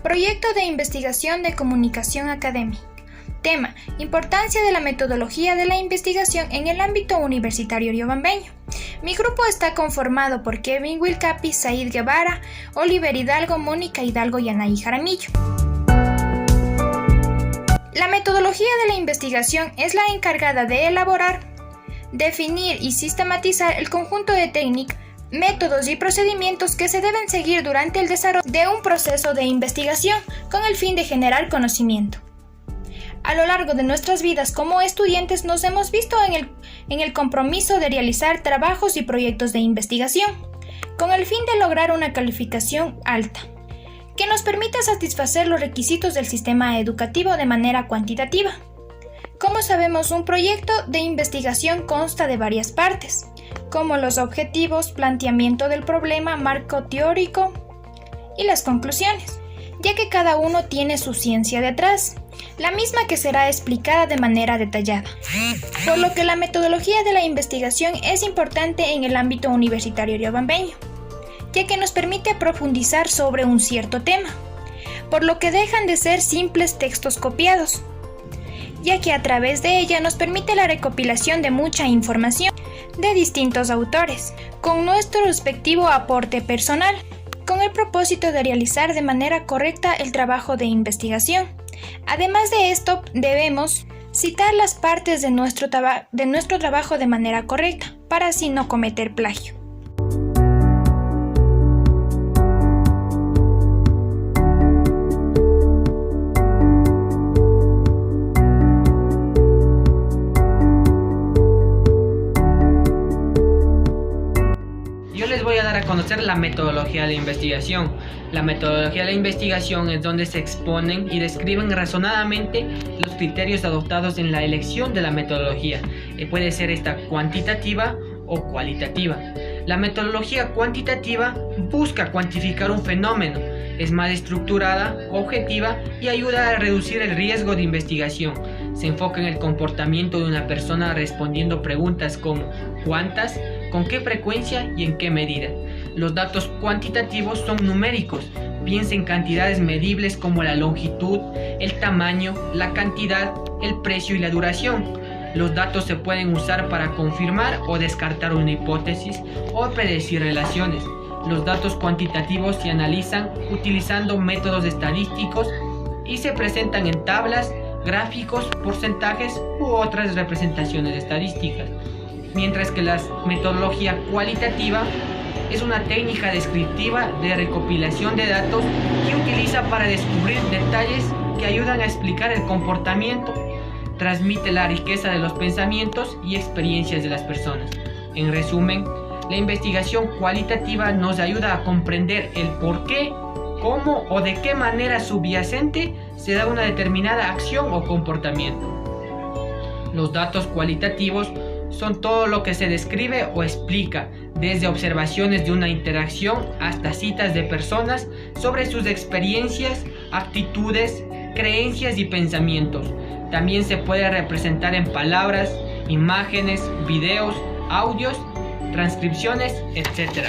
Proyecto de investigación de comunicación académica. Tema: importancia de la metodología de la investigación en el ámbito universitario riobambeño. Mi grupo está conformado por Kevin Wilcapi, Said Guevara, Oliver Hidalgo, Mónica Hidalgo y Anaí Jaramillo. La metodología de la investigación es la encargada de elaborar, definir y sistematizar el conjunto de técnicas, métodos y procedimientos que se deben seguir durante el desarrollo de un proceso de investigación con el fin de generar conocimiento. A lo largo de nuestras vidas como estudiantes nos hemos visto en el compromiso de realizar trabajos y proyectos de investigación con el fin de lograr una calificación alta, que nos permita satisfacer los requisitos del sistema educativo de manera cuantitativa. Como sabemos, un proyecto de investigación consta de varias partes, como los objetivos, planteamiento del problema, marco teórico y las conclusiones, ya que cada uno tiene su ciencia detrás, la misma que será explicada de manera detallada, por lo que la metodología de la investigación es importante en el ámbito universitario riobambeño, ya que nos permite profundizar sobre un cierto tema, por lo que dejan de ser simples textos copiados, ya que a través de ella nos permite la recopilación de mucha información de distintos autores, con nuestro respectivo aporte personal, con el propósito de realizar de manera correcta el trabajo de investigación. Además de esto, debemos citar las partes de nuestro trabajo de manera correcta, para así no cometer plagio. Yo les voy a dar a conocer la metodología de la investigación. La metodología de la investigación es donde se exponen y describen razonadamente los criterios adoptados en la elección de la metodología. Puede ser esta cuantitativa o cualitativa. La metodología cuantitativa busca cuantificar un fenómeno, es más estructurada, objetiva y ayuda a reducir el riesgo de investigación. Se enfoca en el comportamiento de una persona respondiendo preguntas como ¿cuántas?, ¿con qué frecuencia y en qué medida? Los datos cuantitativos son numéricos, piensa en cantidades medibles como la longitud, el tamaño, la cantidad, el precio y la duración. Los datos se pueden usar para confirmar o descartar una hipótesis o predecir relaciones. Los datos cuantitativos se analizan utilizando métodos estadísticos y se presentan en tablas, gráficos, porcentajes u otras representaciones estadísticas. Mientras que la metodología cualitativa es una técnica descriptiva de recopilación de datos que utiliza para descubrir detalles que ayudan a explicar el comportamiento, transmite la riqueza de los pensamientos y experiencias de las personas. En resumen, la investigación cualitativa nos ayuda a comprender el por qué, cómo o de qué manera subyacente se da una determinada acción o comportamiento. Los datos cualitativos son todo lo que se describe o explica, desde observaciones de una interacción hasta citas de personas sobre sus experiencias, actitudes, creencias y pensamientos. También se puede representar en palabras, imágenes, videos, audios, transcripciones, etc.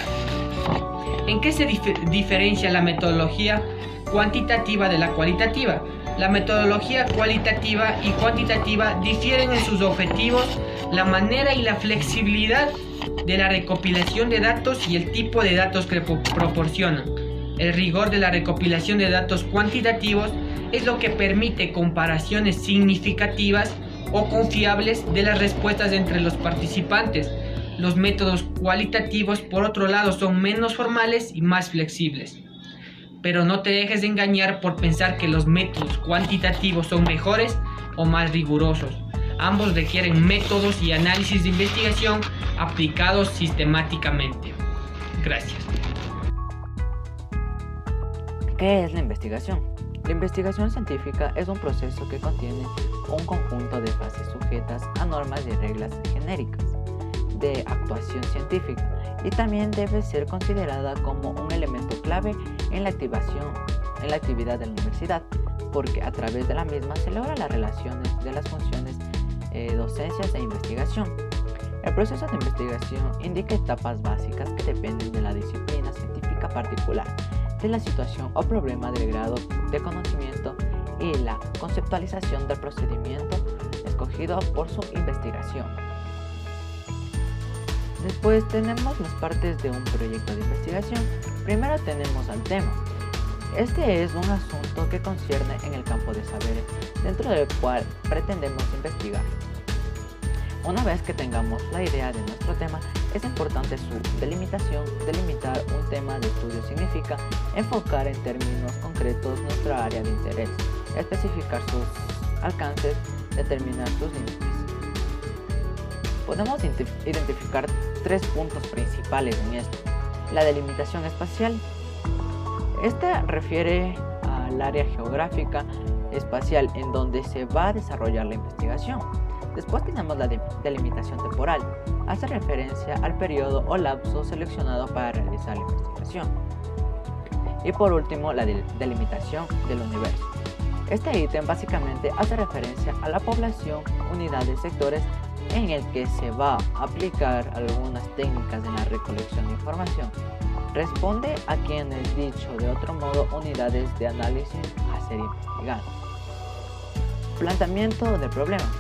¿En qué se diferencia la metodología cuantitativa de la cualitativa? La metodología cualitativa y cuantitativa difieren en sus objetivos, la manera y la flexibilidad de la recopilación de datos y el tipo de datos que proporcionan. El rigor de la recopilación de datos cuantitativos es lo que permite comparaciones significativas o confiables de las respuestas entre los participantes. Los métodos cualitativos, por otro lado, son menos formales y más flexibles. Pero no te dejes de engañar por pensar que los métodos cuantitativos son mejores o más rigurosos. Ambos requieren métodos y análisis de investigación aplicados sistemáticamente. Gracias. ¿Qué es la investigación? La investigación científica es un proceso que contiene un conjunto de fases sujetas a normas y reglas genéricas de actuación científica y también debe ser considerada como un elemento clave en la actividad de la universidad, porque a través de la misma se logran las relaciones de las funciones docencias e investigación. El proceso de investigación indica etapas básicas que dependen de la disciplina científica particular, de la situación o problema del grado de conocimiento y la conceptualización del procedimiento escogido por su investigación. Después tenemos las partes de un proyecto de investigación. Primero tenemos al tema. Este es un asunto que concierne en el campo de saberes, dentro del cual pretendemos investigar. Una vez que tengamos la idea de nuestro tema, es importante su delimitación. Delimitar un tema de estudio significa enfocar en términos concretos nuestra área de interés, especificar sus alcances, determinar sus límites. Podemos identificar 3 puntos principales en esto. La delimitación espacial. Esta refiere al área geográfica espacial en donde se va a desarrollar la investigación. Después tenemos la delimitación temporal. Hace referencia al periodo o lapso seleccionado para realizar la investigación. Y por último, la delimitación del universo. Este ítem básicamente hace referencia a la población, unidades, sectores en el que se va a aplicar algunas técnicas en la recolección de información. Responde a quienes, dicho de otro modo, unidades de análisis a ser investigadas. Planteamiento del problema.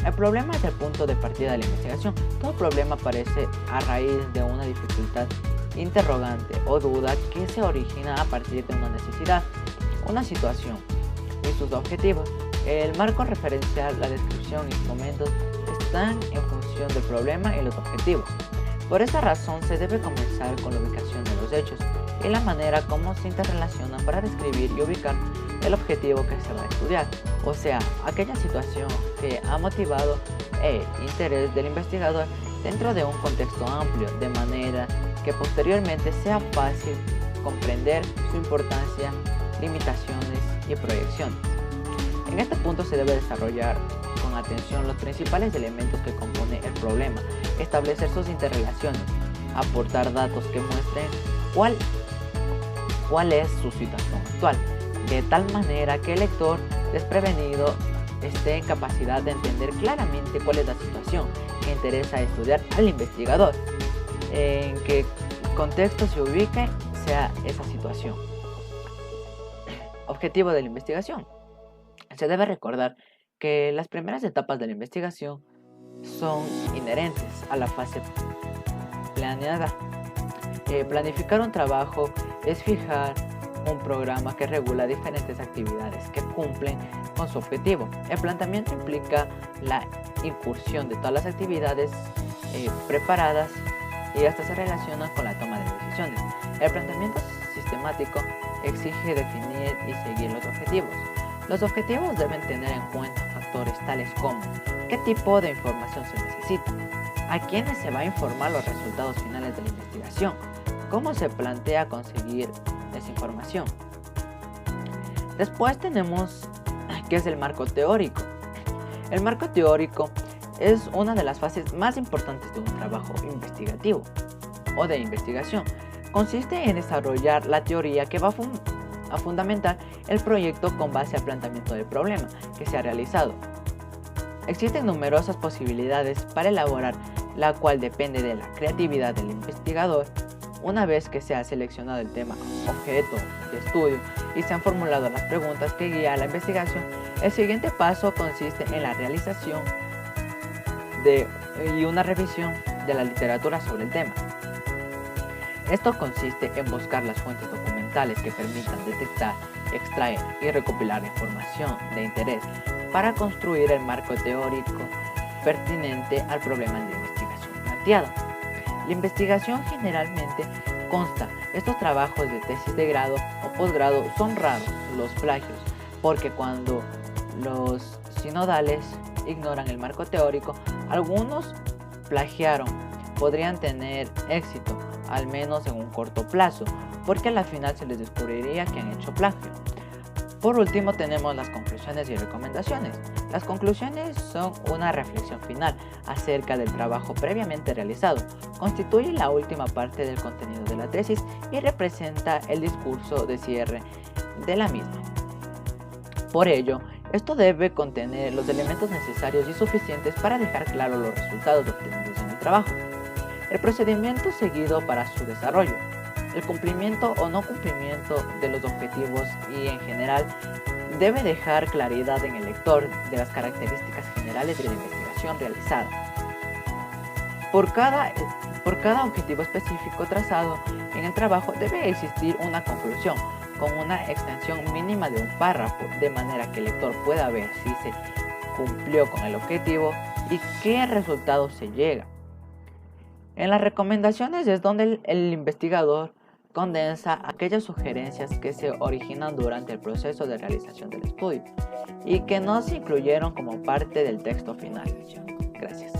El problema es el punto de partida de la investigación. Todo problema aparece a raíz de una dificultad, interrogante o duda que se origina a partir de una necesidad, una situación y sus objetivos. El marco referencial, la descripción, instrumentos están en función del problema y los objetivos. Por esa razón se debe comenzar con la ubicación de los hechos y la manera como se interrelacionan para describir y ubicar el objetivo que se va a estudiar, o sea, aquella situación que ha motivado el interés del investigador dentro de un contexto amplio, de manera que posteriormente sea fácil comprender su importancia, limitaciones y proyecciones. En este punto se debe desarrollar con atención los principales elementos que componen el problema, establecer sus interrelaciones, aportar datos que muestren cuál es su situación actual, de tal manera que el lector desprevenido esté en capacidad de entender claramente cuál es la situación que interesa estudiar al investigador, en qué contexto se ubique sea esa situación. Objetivo de la investigación. Se debe recordar que las primeras etapas de la investigación son inherentes a la fase planeada. Planificar un trabajo es fijar un programa que regula diferentes actividades que cumplen con su objetivo. El planteamiento implica la incursión de todas las actividades preparadas y estas se relacionan con la toma de decisiones. El planteamiento sistemático exige definir y seguir los objetivos. Los objetivos deben tener en cuenta factores tales como qué tipo de información se necesita, a quiénes se va a informar los resultados finales de la investigación, cómo se plantea conseguir esa información. Después tenemos qué es el marco teórico. El marco teórico es una de las fases más importantes de un trabajo investigativo o de investigación. Consiste en desarrollar la teoría que va a fundamentar el proyecto con base al planteamiento del problema que se ha realizado. Existen numerosas posibilidades para elaborar, la cual depende de la creatividad del investigador. Una vez que se ha seleccionado el tema objeto de estudio y se han formulado las preguntas que guían la investigación, el siguiente paso consiste en la realización y una revisión de la literatura sobre el tema. Esto consiste en buscar las fuentes documentales que permitan detectar, extraer y recopilar información de interés para construir el marco teórico pertinente al problema de investigación planteado. La investigación generalmente consta. Estos trabajos de tesis de grado o posgrado son raros los plagios, porque cuando los sinodales ignoran el marco teórico, algunos plagiaron, podrían tener éxito, al menos en un corto plazo, porque a la final se les descubriría que han hecho plagio. Por último tenemos las conclusiones y recomendaciones. Las conclusiones son una reflexión final acerca del trabajo previamente realizado, constituye la última parte del contenido de la tesis y representa el discurso de cierre de la misma. Por ello, esto debe contener los elementos necesarios y suficientes para dejar claro los resultados obtenidos en el trabajo. El procedimiento seguido para su desarrollo. El cumplimiento o no cumplimiento de los objetivos y en general debe dejar claridad en el lector de las características generales de la investigación realizada. Por cada objetivo específico trazado en el trabajo debe existir una conclusión con una extensión mínima de un párrafo, de manera que el lector pueda ver si se cumplió con el objetivo y qué resultado se llega. En las recomendaciones es donde el investigador condensa aquellas sugerencias que se originan durante el proceso de realización del estudio y que no se incluyeron como parte del texto final. Gracias.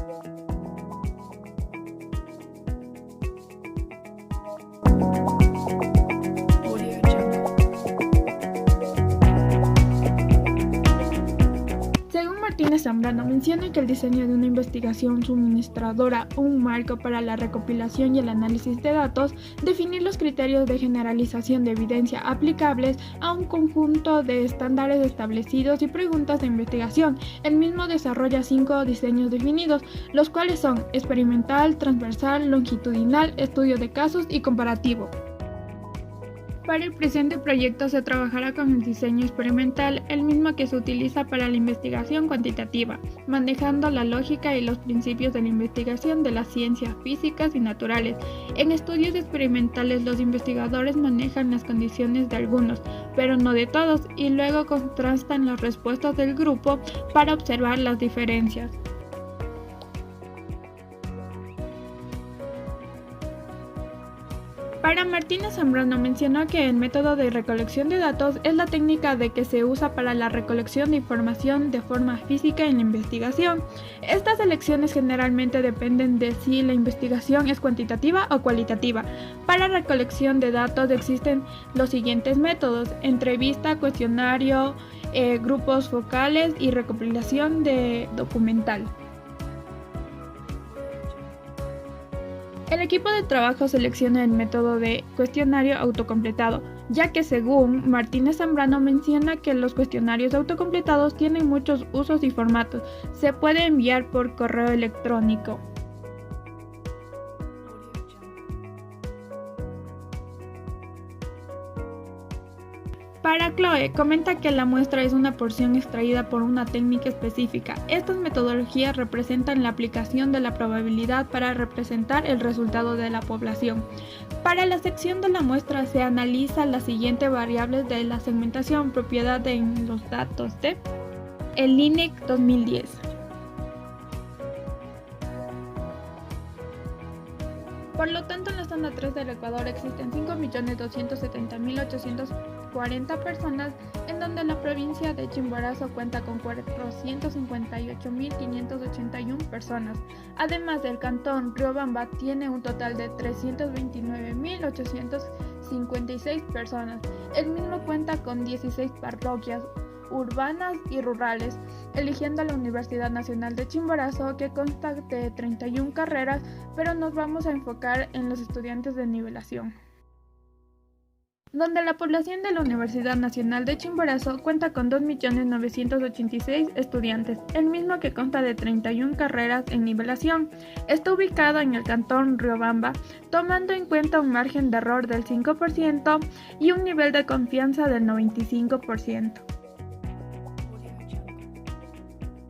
Martínez Zambrano menciona que el diseño de una investigación suministradora un marco para la recopilación y el análisis de datos, definir los criterios de generalización de evidencia aplicables a un conjunto de estándares establecidos y preguntas de investigación. El mismo desarrolla 5 diseños definidos, los cuales son experimental, transversal, longitudinal, estudio de casos y comparativo. Para el presente proyecto se trabajará con el diseño experimental, el mismo que se utiliza para la investigación cuantitativa, manejando la lógica y los principios de la investigación de las ciencias físicas y naturales. En estudios experimentales los investigadores manejan las condiciones de algunos, pero no de todos, y luego contrastan las respuestas del grupo para observar las diferencias. Para Martínez Zambrano mencionó que el método de recolección de datos es la técnica de que se usa para la recolección de información de forma física en la investigación. Estas elecciones generalmente dependen de si la investigación es cuantitativa o cualitativa. Para recolección de datos existen los siguientes métodos: entrevista, cuestionario, grupos focales y recopilación de documental. El equipo de trabajo selecciona el método de cuestionario autocompletado, ya que según Martínez Zambrano menciona que los cuestionarios autocompletados tienen muchos usos y formatos. Se puede enviar por correo electrónico. Para Chloe, comenta que la muestra es una porción extraída por una técnica específica. Estas metodologías representan la aplicación de la probabilidad para representar el resultado de la población. Para la sección de la muestra se analiza las siguientes variables de la segmentación, propiedad en los datos de el INEC 2010. Por lo tanto, en la zona 3 del Ecuador existen 5.270.840 personas, en donde la provincia de Chimborazo cuenta con 458.581 personas. Además, el cantón Riobamba tiene un total de 329.856 personas. El mismo cuenta con 16 parroquias urbanas y rurales, eligiendo la Universidad Nacional de Chimborazo, que consta de 31 carreras, pero nos vamos a enfocar en los estudiantes de nivelación, donde la población de la Universidad Nacional de Chimborazo cuenta con 2.986.000 estudiantes, el mismo que consta de 31 carreras en nivelación. Está ubicado en el cantón Riobamba, tomando en cuenta un margen de error del 5% y un nivel de confianza del 95%.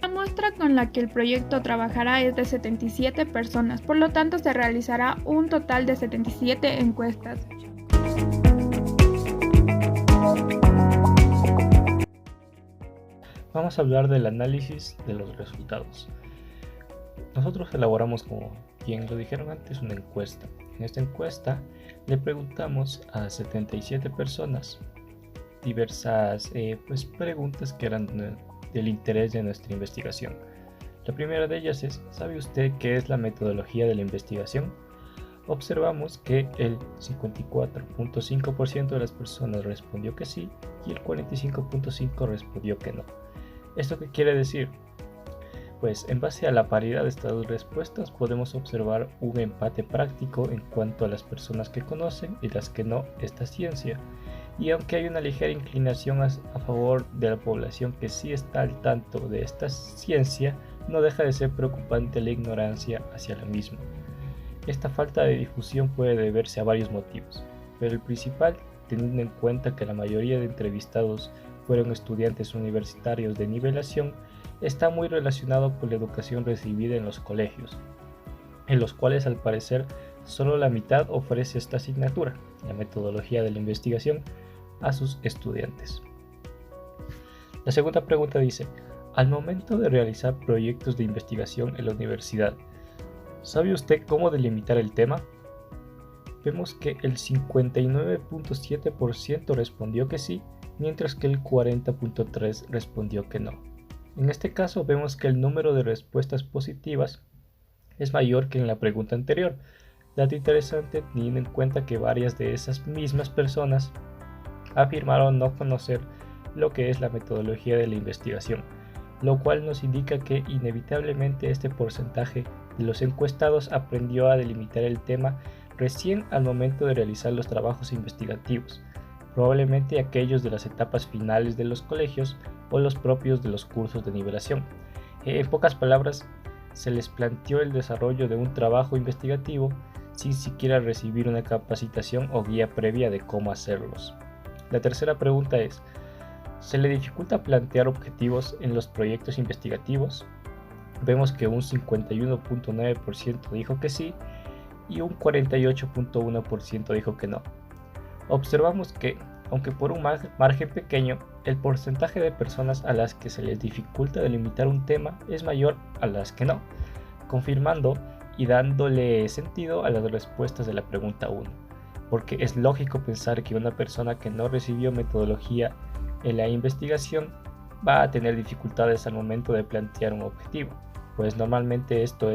La muestra con la que el proyecto trabajará es de 77 personas, por lo tanto se realizará un total de 77 encuestas. Vamos a hablar del análisis de los resultados. Nosotros elaboramos, como bien lo dijeron antes, una encuesta. En esta encuesta le preguntamos a 77 personas diversas preguntas que eran del interés de nuestra investigación. La primera de ellas es: ¿sabe usted qué es la metodología de la investigación? Observamos que el 54.5% de las personas respondió que sí y el 45.5% respondió que no. ¿Esto qué quiere decir? Pues en base a la paridad de estas dos respuestas podemos observar un empate práctico en cuanto a las personas que conocen y las que no esta ciencia. Y aunque hay una ligera inclinación a favor de la población que sí está al tanto de esta ciencia, no deja de ser preocupante la ignorancia hacia la misma. Esta falta de difusión puede deberse a varios motivos. pero el principal, teniendo en cuenta que la mayoría de entrevistados fueron estudiantes universitarios de nivelación, está muy relacionado con la educación recibida en los colegios, en los cuales al parecer solo la mitad ofrece esta asignatura, la metodología de la investigación, a sus estudiantes. La segunda pregunta dice: al momento de realizar proyectos de investigación en la universidad, ¿sabe usted cómo delimitar el tema? Vemos que el 59.7% respondió que sí, mientras que el 40.3% respondió que no. En este caso vemos que el número de respuestas positivas es mayor que en la pregunta anterior. Dato interesante teniendo en cuenta que varias de esas mismas personas afirmaron no conocer lo que es la metodología de la investigación, lo cual nos indica que inevitablemente este porcentaje de los encuestados aprendió a delimitar el tema recién al momento de realizar los trabajos investigativos, probablemente aquellos de las etapas finales de los colegios o los propios de los cursos de nivelación. En pocas palabras, se les planteó el desarrollo de un trabajo investigativo sin siquiera recibir una capacitación o guía previa de cómo hacerlos. La tercera pregunta es: ¿se le dificulta plantear objetivos en los proyectos investigativos? Vemos que un 51.9% dijo que sí y un 48.1% dijo que no. Observamos que, aunque por un margen pequeño, el porcentaje de personas a las que se les dificulta delimitar un tema es mayor a las que no, confirmando y dándole sentido a las respuestas de la pregunta 1, porque es lógico pensar que una persona que no recibió metodología en la investigación va a tener dificultades al momento de plantear un objetivo, pues normalmente esto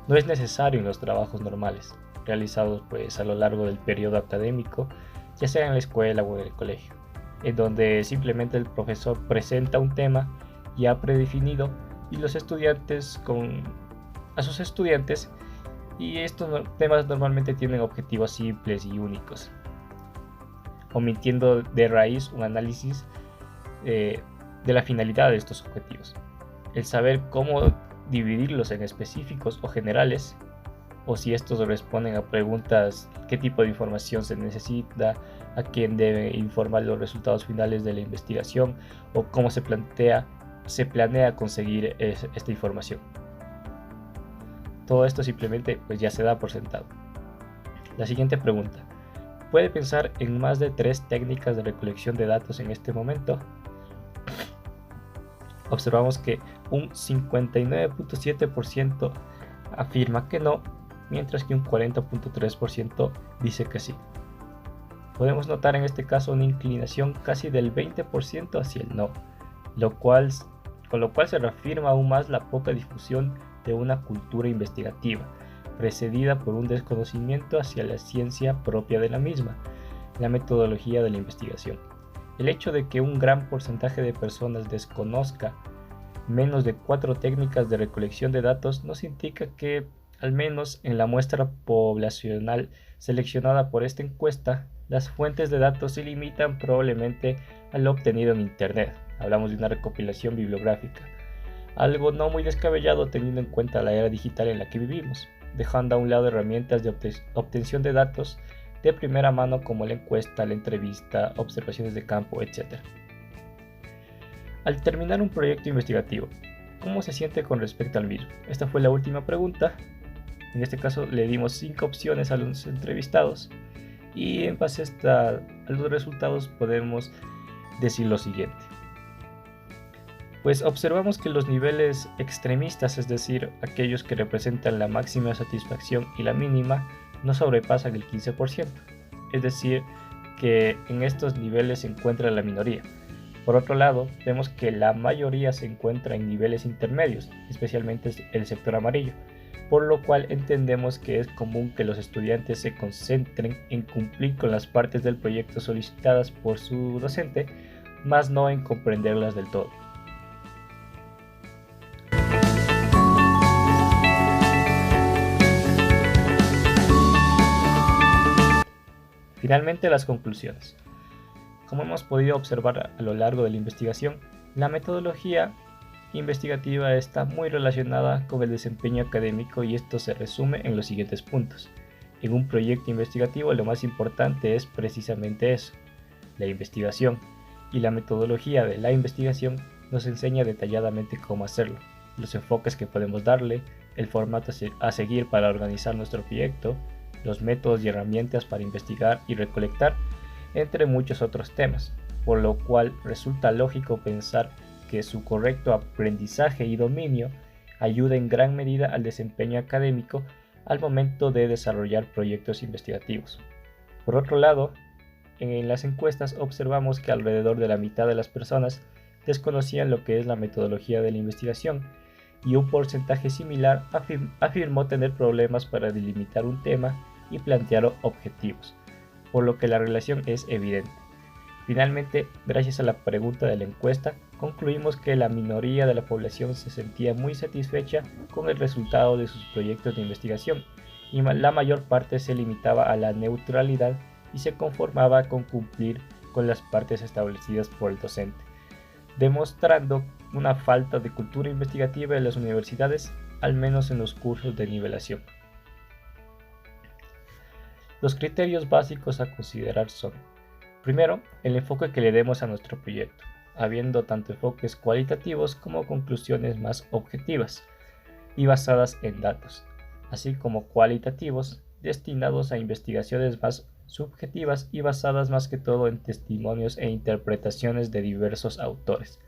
no es necesario en los trabajos normales, realizados a lo largo del periodo académico, ya sea en la escuela o en el colegio, en donde simplemente el profesor presenta un tema ya predefinido y los estudiantes a sus estudiantes, y estos temas normalmente tienen objetivos simples y únicos, omitiendo de raíz un análisis de la finalidad de estos objetivos. El saber cómo dividirlos en específicos o generales, o si estos responden a preguntas: qué tipo de información se necesita, a quién debe informar los resultados finales de la investigación, o cómo se planea conseguir esta información. Todo esto simplemente ya se da por sentado. La siguiente pregunta: ¿puede pensar en más de 3 técnicas de recolección de datos en este momento? Observamos que un 59.7% afirma que no, mientras que un 40.3% dice que sí. Podemos notar en este caso una inclinación casi del 20% hacia el no, con lo cual se reafirma aún más la poca difusión de una cultura investigativa, precedida por un desconocimiento hacia la ciencia propia de la misma, la metodología de la investigación. El hecho de que un gran porcentaje de personas desconozca menos de 4 técnicas de recolección de datos nos indica que, al menos en la muestra poblacional seleccionada por esta encuesta, las fuentes de datos se limitan probablemente a lo obtenido en Internet. Hablamos de una recopilación bibliográfica, algo no muy descabellado teniendo en cuenta la era digital en la que vivimos, dejando a un lado herramientas de obtención de datos de primera mano como la encuesta, la entrevista, observaciones de campo, etc. Al terminar un proyecto investigativo, ¿cómo se siente con respecto al mismo? Esta fue la última pregunta. En este caso le dimos 5 opciones a los entrevistados y en base a los resultados podemos decir lo siguiente. Pues observamos que los niveles extremistas, es decir, aquellos que representan la máxima satisfacción y la mínima, no sobrepasan el 15%, es decir, que en estos niveles se encuentra la minoría. Por otro lado, vemos que la mayoría se encuentra en niveles intermedios, especialmente el sector amarillo, por lo cual entendemos que es común que los estudiantes se concentren en cumplir con las partes del proyecto solicitadas por su docente, más no en comprenderlas del todo. Finalmente, las conclusiones. Como hemos podido observar a lo largo de la investigación, la metodología investigativa está muy relacionada con el desempeño académico y esto se resume en los siguientes puntos. En un proyecto investigativo lo más importante es precisamente eso, la investigación, y la metodología de la investigación nos enseña detalladamente cómo hacerlo, los enfoques que podemos darle, el formato a seguir para organizar nuestro proyecto, los métodos y herramientas para investigar y recolectar, entre muchos otros temas, por lo cual resulta lógico pensar que su correcto aprendizaje y dominio ayuda en gran medida al desempeño académico al momento de desarrollar proyectos investigativos. Por otro lado, en las encuestas observamos que alrededor de la mitad de las personas desconocían lo que es la metodología de la investigación y un porcentaje similar afirmó tener problemas para delimitar un tema y plantear objetivos, por lo que la relación es evidente. Finalmente, gracias a la pregunta de la encuesta, concluimos que la minoría de la población se sentía muy satisfecha con el resultado de sus proyectos de investigación y la mayor parte se limitaba a la neutralidad y se conformaba con cumplir con las partes establecidas por el docente, demostrando una falta de cultura investigativa en las universidades, al menos en los cursos de nivelación. Los criterios básicos a considerar son: primero, el enfoque que le demos a nuestro proyecto, habiendo tanto enfoques cualitativos como conclusiones más objetivas y basadas en datos, así como cualitativos destinados a investigaciones más subjetivas y basadas más que todo en testimonios e interpretaciones de diversos autores.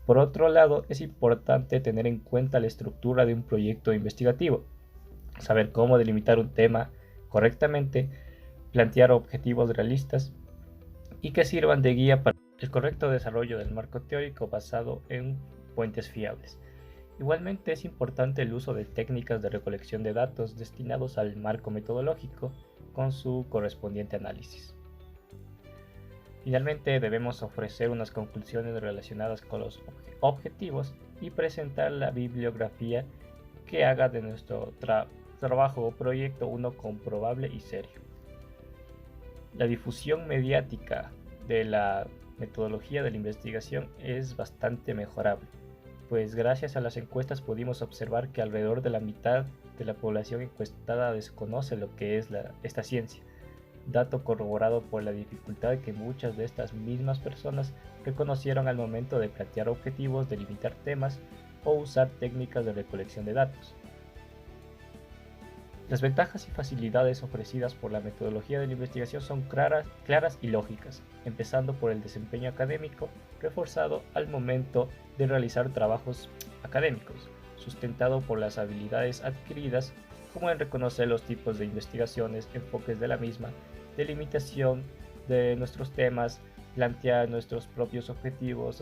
Por otro lado, es importante tener en cuenta la estructura de un proyecto investigativo, saber cómo delimitar un tema correctamente, plantear objetivos realistas y que sirvan de guía para el correcto desarrollo del marco teórico basado en fuentes fiables. Igualmente es importante el uso de técnicas de recolección de datos destinados al marco metodológico con su correspondiente análisis. Finalmente debemos ofrecer unas conclusiones relacionadas con los objetivos y presentar la bibliografía que haga de nuestro trabajo o proyecto uno comprobable y serio. La difusión mediática de la metodología de la investigación es bastante mejorable, pues gracias a las encuestas pudimos observar que alrededor de la mitad de la población encuestada desconoce lo que es esta ciencia, dato corroborado por la dificultad que muchas de estas mismas personas reconocieron al momento de plantear objetivos, delimitar temas o usar técnicas de recolección de datos. Las ventajas y facilidades ofrecidas por la metodología de la investigación son claras y lógicas, empezando por el desempeño académico reforzado al momento de realizar trabajos académicos, sustentado por las habilidades adquiridas, como en reconocer los tipos de investigaciones, enfoques de la misma, delimitación de nuestros temas, plantear nuestros propios objetivos,